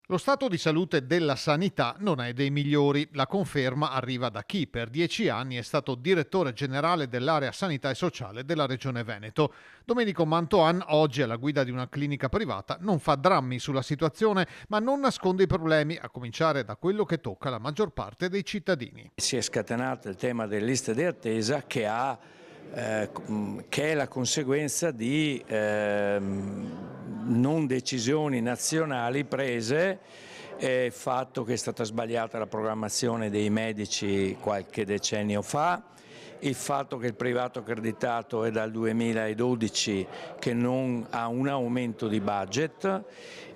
Lo stato di salute della sanità non è dei migliori. La conferma arriva da chi per 10 anni è stato direttore generale dell'area sanità e sociale della Regione Veneto. Domenico Mantoan, oggi alla guida di una clinica privata, non fa drammi sulla situazione, ma non nasconde i problemi, a cominciare da quello che tocca la maggior parte dei cittadini. Si è scatenato il tema delle liste di attesa che è la conseguenza di non decisioni nazionali prese, il fatto che è stata sbagliata la programmazione dei medici qualche decennio fa, il fatto che il privato accreditato è dal 2012 che non ha un aumento di budget,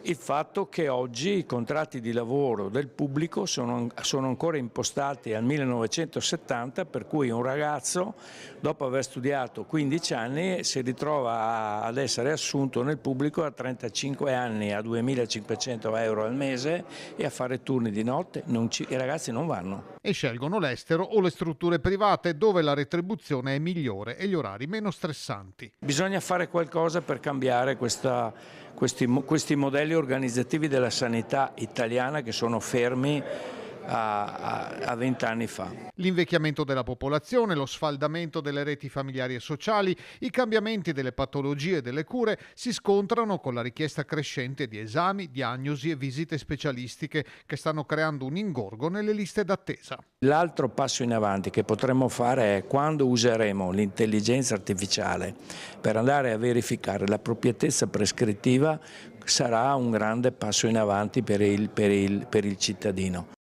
il fatto che oggi i contratti di lavoro del pubblico sono ancora impostati al 1970, per cui un ragazzo dopo aver studiato 15 anni si ritrova ad essere assunto nel pubblico a 35 anni a 2.500 euro al mese e a fare turni di notte. I ragazzi non vanno. E scelgono l'estero o le strutture private dove la retribuzione è migliore e gli orari meno stressanti. Bisogna fare qualcosa per cambiare questi modelli organizzativi della sanità italiana che sono fermi a 20 anni fa. L'invecchiamento della popolazione, lo sfaldamento delle reti familiari e sociali, i cambiamenti delle patologie e delle cure si scontrano con la richiesta crescente di esami, diagnosi e visite specialistiche che stanno creando un ingorgo nelle liste d'attesa. L'altro passo in avanti che potremmo fare è quando useremo l'intelligenza artificiale per andare a verificare l'appropriatezza prescrittiva, sarà un grande passo in avanti per il cittadino.